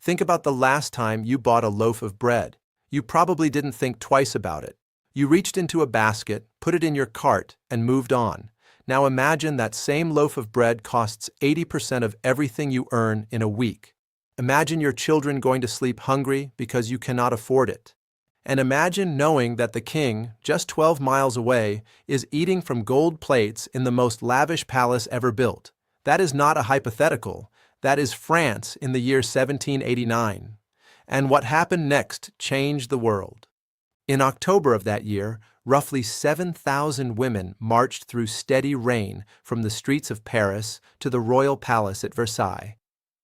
Think about the last time you bought a loaf of bread. You probably didn't think twice about it. You reached into a basket, put it in your cart, and moved on. Now imagine that same loaf of bread costs 80% of everything you earn in a week. Imagine your children going to sleep hungry because you cannot afford it. And imagine knowing that the king, just 12 miles away, is eating from gold plates in the most lavish palace ever built. That is not a hypothetical. That is France in the year 1789. And what happened next changed the world. In October of that year, roughly 7,000 women marched through steady rain from the streets of Paris to the royal palace at Versailles.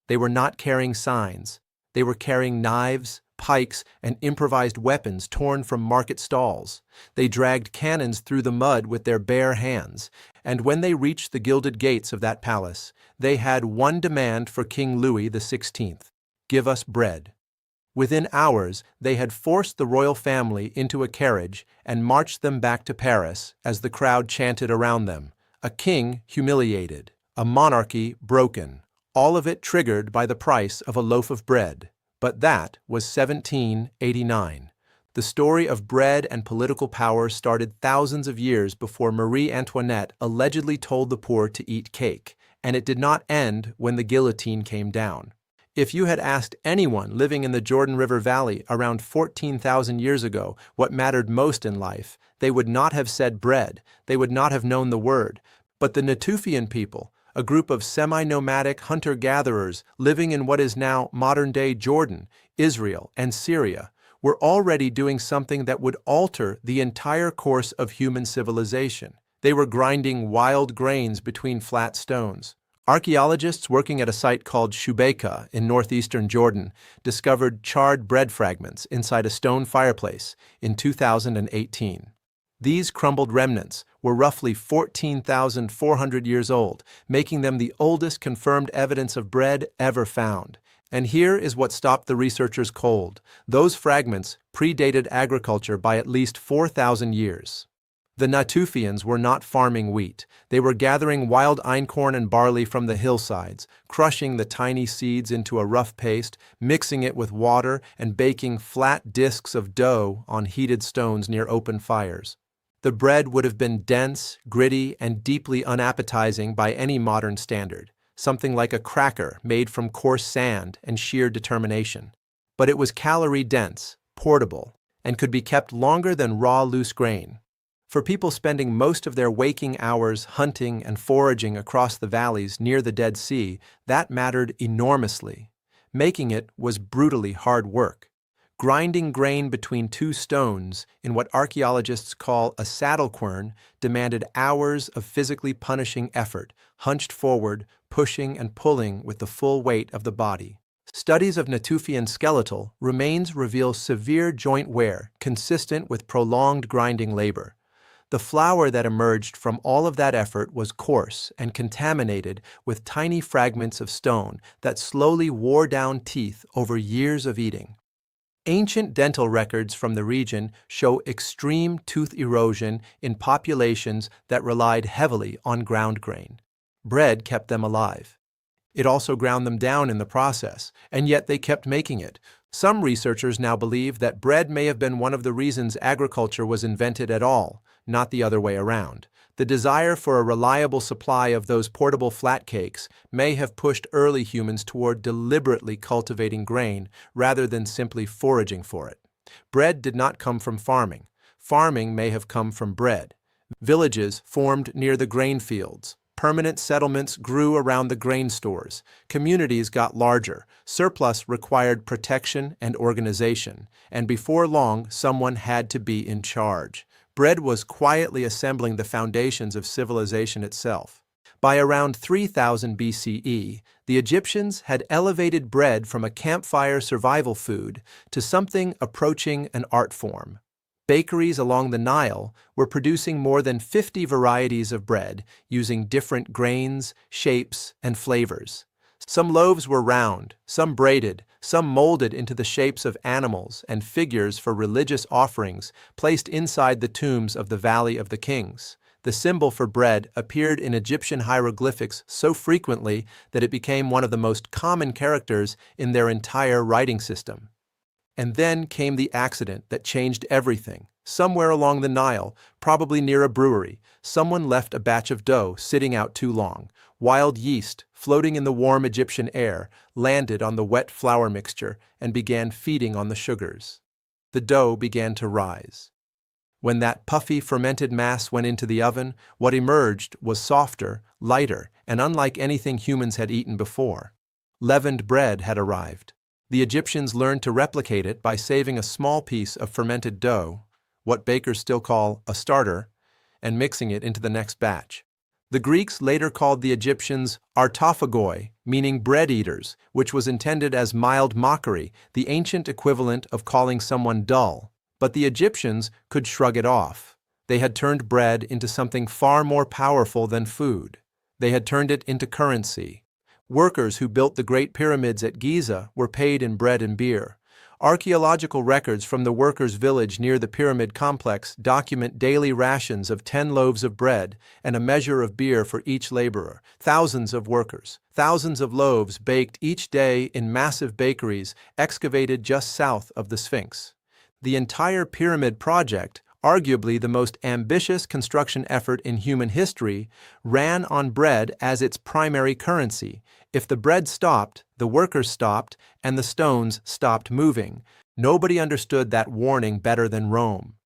They were not carrying signs. They were carrying knives, pikes, and improvised weapons torn from market stalls. They dragged cannons through the mud with their bare hands, and when they reached the gilded gates of that palace, they had one demand for King Louis XVI: give us bread. Within hours, they had forced the royal family into a carriage and marched them back to Paris as the crowd chanted around them, a king humiliated, a monarchy broken, all of it triggered by the price of a loaf of bread. But that was 1789. The story of bread and political power started thousands of years before Marie Antoinette allegedly told the poor to eat cake, and it did not end when the guillotine came down. If you had asked anyone living in the Jordan River Valley around 14,000 years ago what mattered most in life, they would not have said bread, they would not have known the word. But the Natufian people, a group of semi-nomadic hunter-gatherers living in what is now modern-day Jordan, Israel, and Syria, were already doing something that would alter the entire course of human civilization. They were grinding wild grains between flat stones. Archaeologists working at a site called Shubeika in northeastern Jordan discovered charred bread fragments inside a stone fireplace in 2018. These crumbled remnants were roughly 14,400 years old, making them the oldest confirmed evidence of bread ever found. And here is what stopped the researchers cold. Those fragments predated agriculture by at least 4,000 years. The Natufians were not farming wheat. They were gathering wild einkorn and barley from the hillsides, crushing the tiny seeds into a rough paste, mixing it with water, and baking flat discs of dough on heated stones near open fires. The bread would have been dense, gritty, and deeply unappetizing by any modern standard, something like a cracker made from coarse sand and sheer determination. But it was calorie-dense, portable, and could be kept longer than raw loose grain. For people spending most of their waking hours hunting and foraging across the valleys near the Dead Sea, that mattered enormously. Making it was brutally hard work. Grinding grain between two stones in what archaeologists call a saddle quern demanded hours of physically punishing effort, hunched forward, pushing and pulling with the full weight of the body. Studies of Natufian skeletal remains reveal severe joint wear consistent with prolonged grinding labor. The flour that emerged from all of that effort was coarse and contaminated with tiny fragments of stone that slowly wore down teeth over years of eating. Ancient dental records from the region show extreme tooth erosion in populations that relied heavily on ground grain. Bread kept them alive. It also ground them down in the process, and yet they kept making it. Some researchers now believe that bread may have been one of the reasons agriculture was invented at all, not the other way around. The desire for a reliable supply of those portable flat cakes may have pushed early humans toward deliberately cultivating grain rather than simply foraging for it. Bread did not come from farming. Farming may have come from bread. Villages formed near the grain fields. Permanent settlements grew around the grain stores. Communities got larger. Surplus required protection and organization. And before long, someone had to be in charge. Bread was quietly assembling the foundations of civilization itself. By around 3000 BCE, the Egyptians had elevated bread from a campfire survival food to something approaching an art form. Bakeries along the Nile were producing more than 50 varieties of bread using different grains, shapes, and flavors. Some loaves were round, some braided, some molded into the shapes of animals and figures for religious offerings placed inside the tombs of the Valley of the Kings. The symbol for bread appeared in Egyptian hieroglyphics so frequently that it became one of the most common characters in their entire writing system. And then came the accident that changed everything. Somewhere along the Nile, probably near a brewery, someone left a batch of dough sitting out too long. Wild yeast, floating in the warm Egyptian air, landed on the wet flour mixture and began feeding on the sugars. The dough began to rise. When that puffy, fermented mass went into the oven, what emerged was softer, lighter, and unlike anything humans had eaten before. Leavened bread had arrived. The Egyptians learned to replicate it by saving a small piece of fermented dough, what bakers still call a starter, and mixing it into the next batch. The Greeks later called the Egyptians artophagoi, meaning bread eaters, which was intended as mild mockery, the ancient equivalent of calling someone dull. But the Egyptians could shrug it off. They had turned bread into something far more powerful than food. They had turned it into currency. Workers who built the Great Pyramids at Giza were paid in bread and beer. Archaeological records from the workers' village near the pyramid complex document daily rations of 10 loaves of bread and a measure of beer for each laborer. Thousands of workers, thousands of loaves baked each day in massive bakeries excavated just south of the Sphinx. The entire pyramid project, arguably the most ambitious construction effort in human history, ran on bread as its primary currency. If the bread stopped, the workers stopped, and the stones stopped moving. Nobody understood that warning better than Rome.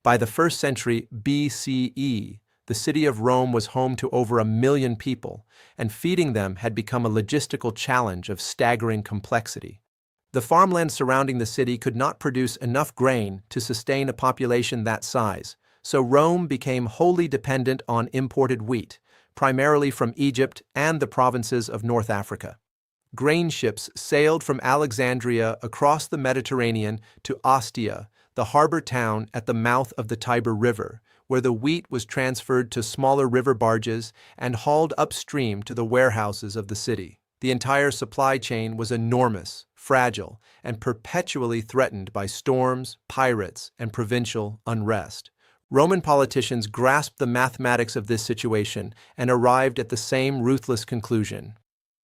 By the 1st century BCE, the city of Rome was home to over 1 million people, and feeding them had become a logistical challenge of staggering complexity. The farmland surrounding the city could not produce enough grain to sustain a population that size, so Rome became wholly dependent on imported wheat, primarily from Egypt and the provinces of North Africa. Grain ships sailed from Alexandria across the Mediterranean to Ostia, the harbor town at the mouth of the Tiber River, where the wheat was transferred to smaller river barges and hauled upstream to the warehouses of the city. The entire supply chain was enormous, fragile, and perpetually threatened by storms, pirates, and provincial unrest. Roman politicians grasped the mathematics of this situation and arrived at the same ruthless conclusion.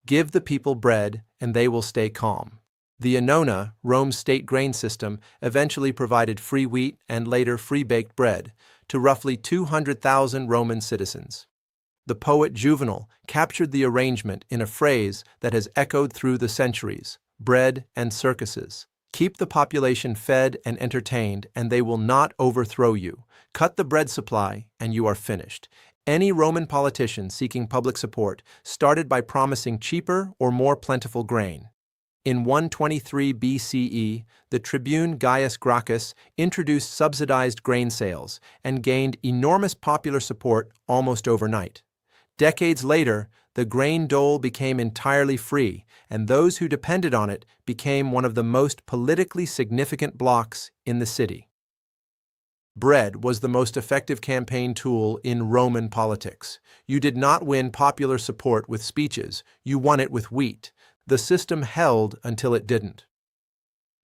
Give the people bread, and they will stay calm. The annona, Rome's state grain system, eventually provided free wheat and later free baked bread to roughly 200,000 Roman citizens. The poet Juvenal captured the arrangement in a phrase that has echoed through the centuries: bread and circuses. Keep the population fed and entertained, and they will not overthrow you. Cut the bread supply, and you are finished. Any Roman politician seeking public support started by promising cheaper or more plentiful grain. In 123 BCE, the tribune Gaius Gracchus introduced subsidized grain sales and gained enormous popular support almost overnight. Decades later, the grain dole became entirely free, and those who depended on it became one of the most politically significant blocs in the city. Bread was the most effective campaign tool in Roman politics. You did not win popular support with speeches, you won it with wheat. The system held until it didn't.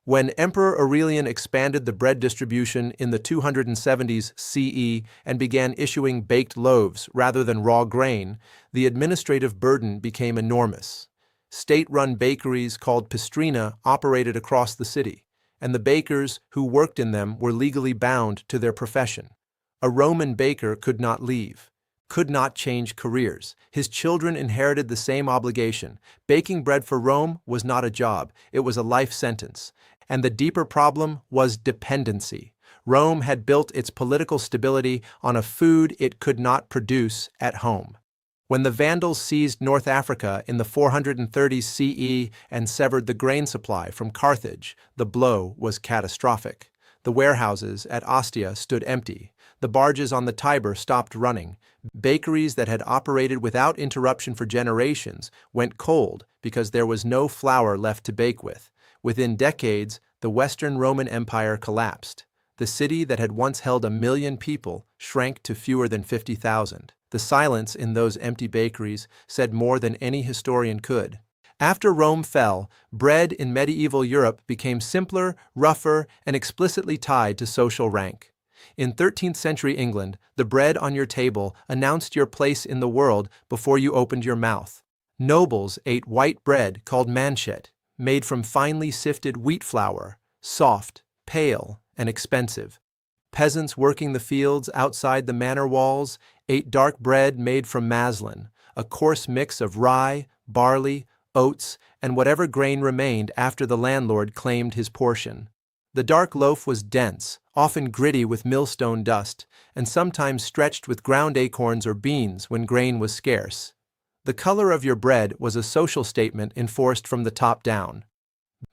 When Emperor Aurelian expanded the bread distribution in the 270s CE and began issuing baked loaves rather than raw grain, the administrative burden became enormous. State-run bakeries called pistrina operated across the city, and the bakers who worked in them were legally bound to their profession. A Roman baker could not leave, could not change careers. His children inherited the same obligation. Baking bread for Rome was not a job, it was a life sentence. And the deeper problem was dependency. Rome had built its political stability on a food it could not produce at home. When the Vandals seized North Africa in the 430s CE and severed the grain supply from Carthage, the blow was catastrophic. The warehouses at Ostia stood empty. The barges on the Tiber stopped running. Bakeries that had operated without interruption for generations went cold because there was no flour left to bake with. Within decades, the Western Roman Empire collapsed. The city that had once held 1 million people shrank to fewer than 50,000. The silence in those empty bakeries said more than any historian could. After Rome fell, bread in medieval Europe became simpler, rougher, and explicitly tied to social rank. In 13th century England, the bread on your table announced your place in the world before you opened your mouth. Nobles ate white bread called manchet, made from finely sifted wheat flour, soft, pale, and expensive. Peasants working the fields outside the manor walls ate dark bread made from maslin, a coarse mix of rye, barley, oats, and whatever grain remained after the landlord claimed his portion. The dark loaf was dense, often gritty with millstone dust, and sometimes stretched with ground acorns or beans when grain was scarce. The color of your bread was a social statement enforced from the top down.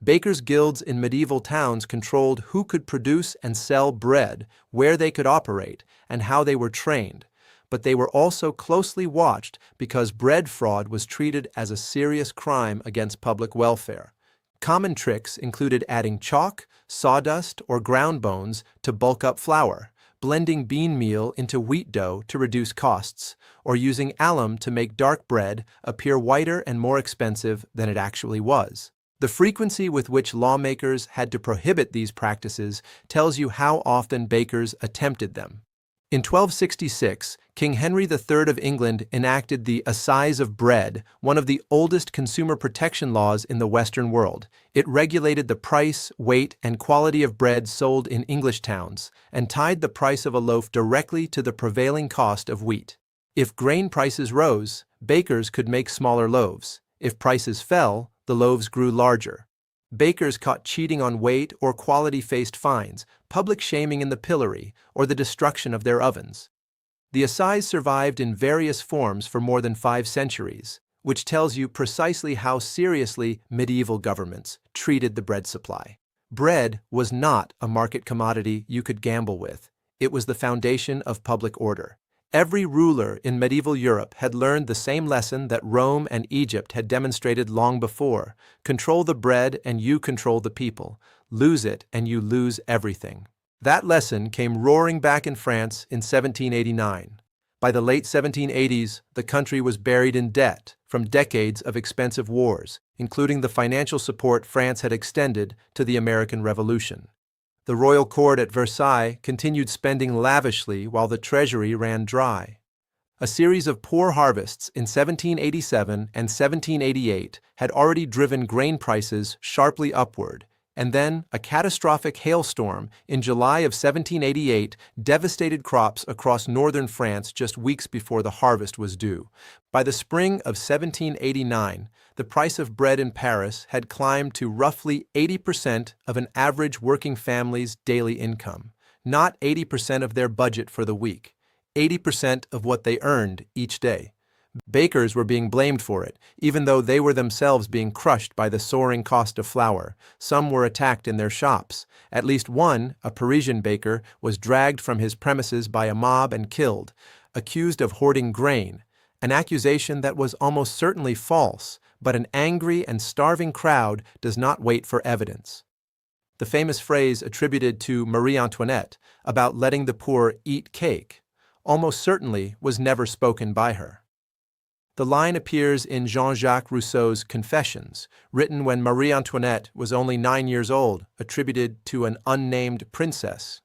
Bakers' guilds in medieval towns controlled who could produce and sell bread, where they could operate, and how they were trained, but they were also closely watched because bread fraud was treated as a serious crime against public welfare. Common tricks included adding chalk, sawdust, or ground bones to bulk up flour, blending bean meal into wheat dough to reduce costs, or using alum to make dark bread appear whiter and more expensive than it actually was. The frequency with which lawmakers had to prohibit these practices tells you how often bakers attempted them. In 1266, King Henry III of England enacted the Assize of Bread, one of the oldest consumer protection laws in the Western world. It regulated the price, weight, and quality of bread sold in English towns, and tied the price of a loaf directly to the prevailing cost of wheat. If grain prices rose, bakers could make smaller loaves. If prices fell, the loaves grew larger. Bakers caught cheating on weight or quality faced fines, public shaming in the pillory, or the destruction of their ovens. The assize survived in various forms for more than 5 centuries, which tells you precisely how seriously medieval governments treated the bread supply. Bread was not a market commodity you could gamble with. It was the foundation of public order. Every ruler in medieval Europe had learned the same lesson that Rome and Egypt had demonstrated long before: control the bread and you control the people. Lose it and you lose everything. That lesson came roaring back in France in 1789. By the late 1780s, the country was buried in debt from decades of expensive wars, including the financial support France had extended to the American Revolution. The royal court at Versailles continued spending lavishly while the treasury ran dry. A series of poor harvests in 1787 and 1788 had already driven grain prices sharply upward, and then a catastrophic hailstorm in July of 1788 devastated crops across northern France just weeks before the harvest was due. By the spring of 1789, the price of bread in Paris had climbed to roughly 80% of an average working family's daily income, not 80% of their budget for the week, 80% of what they earned each day. Bakers were being blamed for it, even though they were themselves being crushed by the soaring cost of flour. Some were attacked in their shops. At least one, a Parisian baker, was dragged from his premises by a mob and killed, accused of hoarding grain, an accusation that was almost certainly false, but an angry and starving crowd does not wait for evidence. The famous phrase attributed to Marie Antoinette about letting the poor eat cake almost certainly was never spoken by her. The line appears in Jean-Jacques Rousseau's Confessions, written when Marie Antoinette was only 9 years old, attributed to an unnamed princess.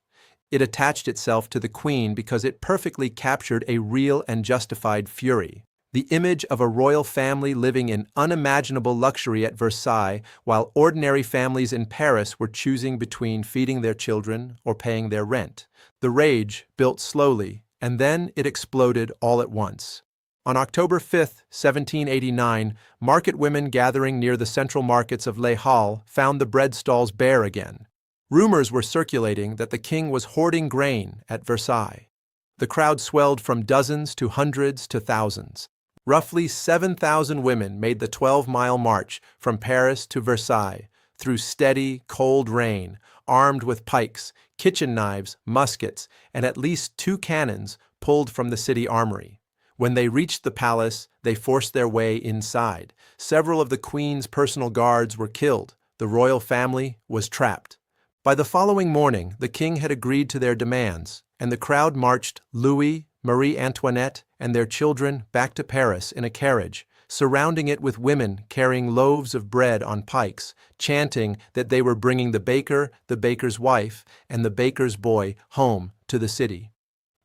It attached itself to the queen because it perfectly captured a real and justified fury. The image of a royal family living in unimaginable luxury at Versailles while ordinary families in Paris were choosing between feeding their children or paying their rent. The rage built slowly, and then it exploded all at once. On October 5, 1789, market women gathering near the central markets of Les Halles found the bread stalls bare again. Rumors were circulating that the king was hoarding grain at Versailles. The crowd swelled from dozens to hundreds to thousands. Roughly 7,000 women made the 12-mile march from Paris to Versailles through steady, cold rain, armed with pikes, kitchen knives, muskets, and at least 2 cannons pulled from the city armory. When they reached the palace, they forced their way inside. Several of the queen's personal guards were killed. The royal family was trapped. By the following morning, the king had agreed to their demands, and the crowd marched Louis, Marie Antoinette, and their children back to Paris in a carriage, surrounding it with women carrying loaves of bread on pikes, chanting that they were bringing the baker, the baker's wife, and the baker's boy home to the city.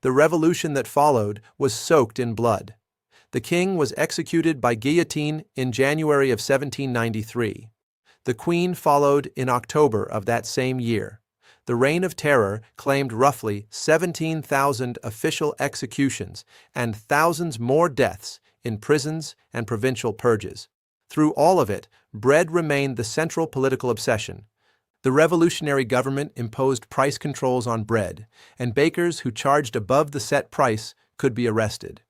The revolution that followed was soaked in blood. The king was executed by guillotine in January of 1793. The queen followed in October of that same year. The Reign of Terror claimed roughly 17,000 official executions and thousands more deaths in prisons and provincial purges. Through all of it, bread remained the central political obsession. The revolutionary government imposed price controls on bread, and bakers who charged above the set price could be arrested.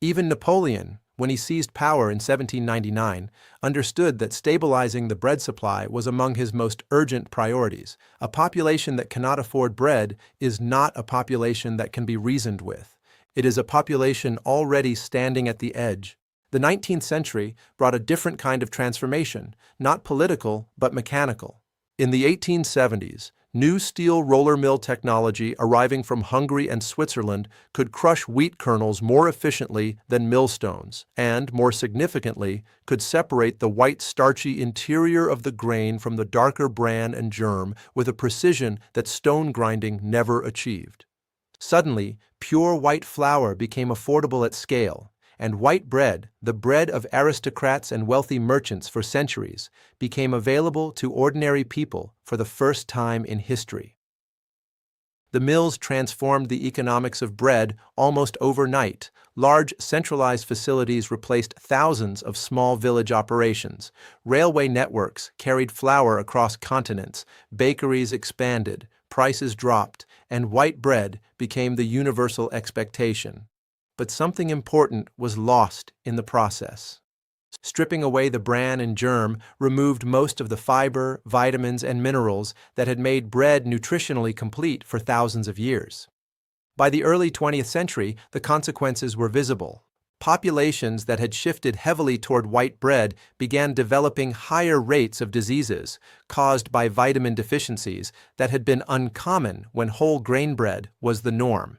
Even Napoleon, when he seized power in 1799, understood that stabilizing the bread supply was among his most urgent priorities. A population that cannot afford bread is not a population that can be reasoned with. It is a population already standing at the edge. The 19th century brought a different kind of transformation, not political but mechanical. In the 1870s, new steel roller mill technology arriving from Hungary and Switzerland could crush wheat kernels more efficiently than millstones and, more significantly, could separate the white starchy interior of the grain from the darker bran and germ with a precision that stone grinding never achieved. Suddenly, pure white flour became affordable at scale, and white bread, the bread of aristocrats and wealthy merchants for centuries, became available to ordinary people for the first time in history. The mills transformed the economics of bread almost overnight. Large centralized facilities replaced thousands of small village operations. Railway networks carried flour across continents. Bakeries expanded, prices dropped, and white bread became the universal expectation. But something important was lost in the process. Stripping away the bran and germ removed most of the fiber, vitamins, and minerals that had made bread nutritionally complete for thousands of years. By the early 20th century, the consequences were visible. Populations that had shifted heavily toward white bread began developing higher rates of diseases caused by vitamin deficiencies that had been uncommon when whole grain bread was the norm.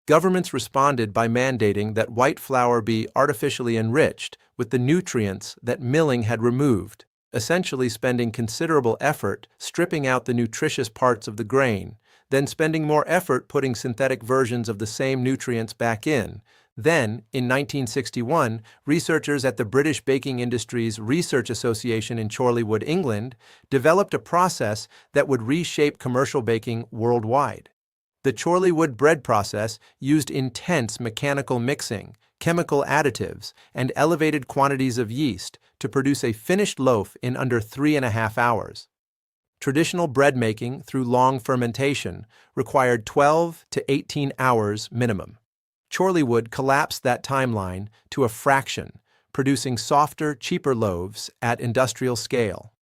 Governments responded by mandating that white flour be artificially enriched with the nutrients that milling had removed, essentially spending considerable effort stripping out the nutritious parts of the grain, then spending more effort putting synthetic versions of the same nutrients back in. Then, in 1961, researchers at the British Baking Industries Research Association in Chorleywood, England, developed a process that would reshape commercial baking worldwide. The Chorleywood bread process used intense mechanical mixing, chemical additives, and elevated quantities of yeast to produce a finished loaf in under 3.5 hours. Traditional bread making through long fermentation required 12 to 18 hours minimum. Chorleywood collapsed that timeline to a fraction, producing softer, cheaper loaves at industrial scale.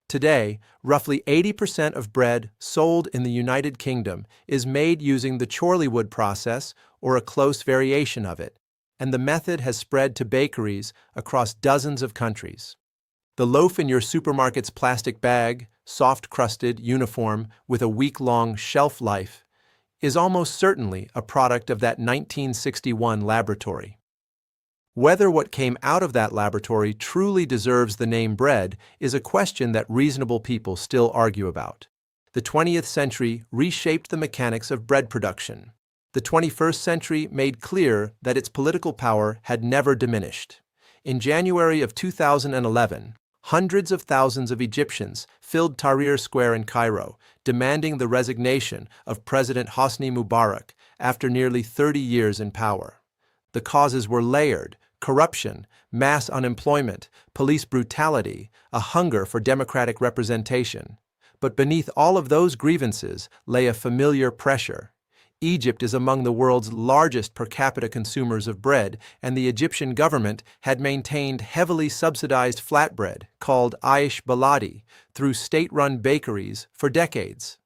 Today, roughly 80% of bread sold in the United Kingdom is made using the Chorleywood process or a close variation of it, and the method has spread to bakeries across dozens of countries. The loaf in your supermarket's plastic bag, soft-crusted, uniform, with a week-long shelf life, is almost certainly a product of that 1961 laboratory. Whether what came out of that laboratory truly deserves the name bread is a question that reasonable people still argue about. The 20th century reshaped the mechanics of bread production. The 21st century made clear that its political power had never diminished. In January of 2011, hundreds of thousands of Egyptians filled Tahrir Square in Cairo, demanding the resignation of President Hosni Mubarak after nearly 30 years in power. The causes were layered: corruption, mass unemployment, police brutality, a hunger for democratic representation. But beneath all of those grievances lay a familiar pressure. Egypt is among the world's largest per capita consumers of bread, and the Egyptian government had maintained heavily subsidized flatbread, called aish baladi, through state-run bakeries for decades.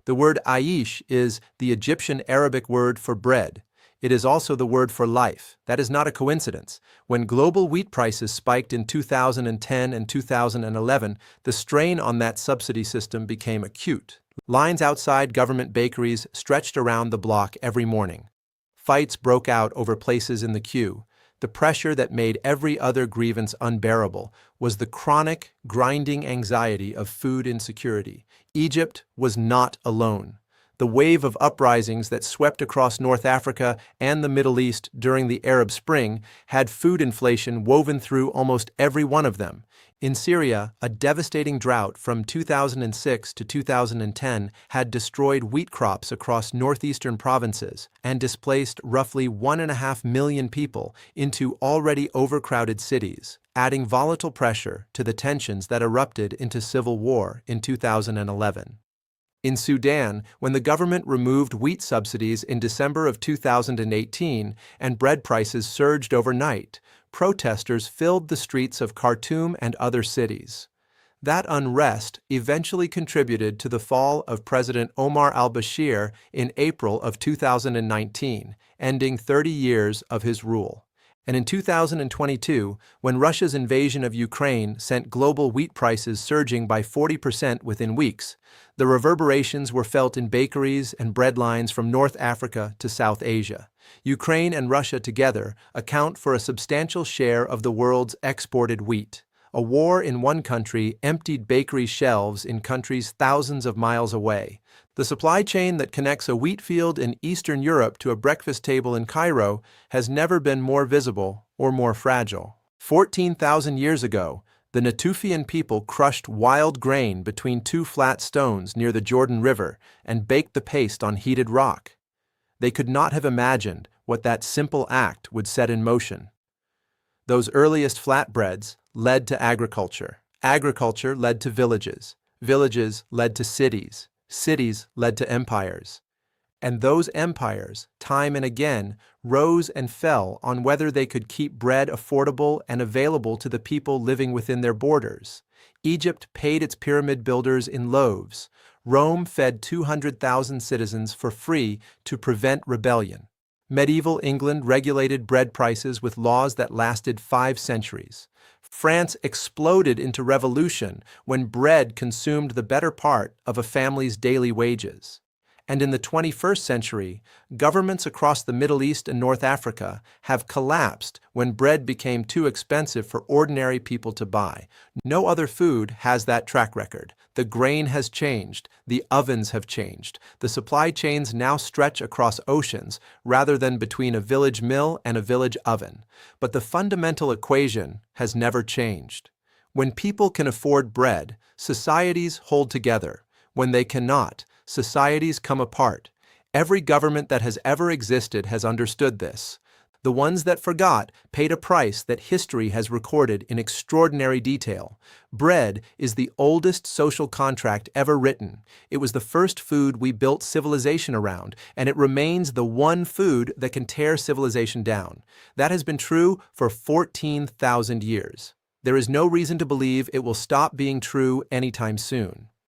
The word aish is the Egyptian Arabic word for bread. It is also the word for life. That is not a coincidence. When global wheat prices spiked in 2010 and 2011, the strain on that subsidy system became acute. Lines outside government bakeries stretched around the block every morning. Fights broke out over places in the queue. The pressure that made every other grievance unbearable was the chronic, grinding anxiety of food insecurity. Egypt was not alone. The wave of uprisings that swept across North Africa and the Middle East during the Arab Spring had food inflation woven through almost every one of them. In Syria, a devastating drought from 2006 to 2010 had destroyed wheat crops across northeastern provinces and displaced roughly 1.5 million people into already overcrowded cities, adding volatile pressure to the tensions that erupted into civil war in 2011. In Sudan, when the government removed wheat subsidies in December of 2018 and bread prices surged overnight, protesters filled the streets of Khartoum and other cities. That unrest eventually contributed to the fall of President Omar al-Bashir in April of 2019, ending 30 years of his rule. And in 2022, when Russia's invasion of Ukraine sent global wheat prices surging by 40% within weeks, the reverberations were felt in bakeries and bread lines from North Africa to South Asia. Ukraine and Russia together account for a substantial share of the world's exported wheat. A war in one country emptied bakery shelves in countries thousands of miles away. The supply chain that connects a wheat field in Eastern Europe to a breakfast table in Cairo has never been more visible or more fragile. 14,000 years ago, the Natufian people crushed wild grain between two flat stones near the Jordan River and baked the paste on heated rock. They could not have imagined what that simple act would set in motion. Those earliest flatbreads led to agriculture. Agriculture led to villages. Villages led to cities. Cities led to empires. And those empires, time and again, rose and fell on whether they could keep bread affordable and available to the people living within their borders. Egypt paid its pyramid builders in loaves. Rome fed 200,000 citizens for free to prevent rebellion. Medieval England regulated bread prices with laws that lasted 5 centuries. France exploded into revolution when bread consumed the better part of a family's daily wages. And in the 21st century, governments across the Middle East and North Africa have collapsed when bread became too expensive for ordinary people to buy. No other food has that track record. The grain has changed. The ovens have changed. The supply chains now stretch across oceans rather than between a village mill and a village oven. But the fundamental equation has never changed. When people can afford bread, societies hold together. When they cannot, societies come apart. Every government that has ever existed has understood this. The ones that forgot paid a price that history has recorded in extraordinary detail. Bread is the oldest social contract ever written. It was the first food we built civilization around, and it remains the one food that can tear civilization down. That has been true for 14,000 years. There is no reason to believe it will stop being true anytime soon.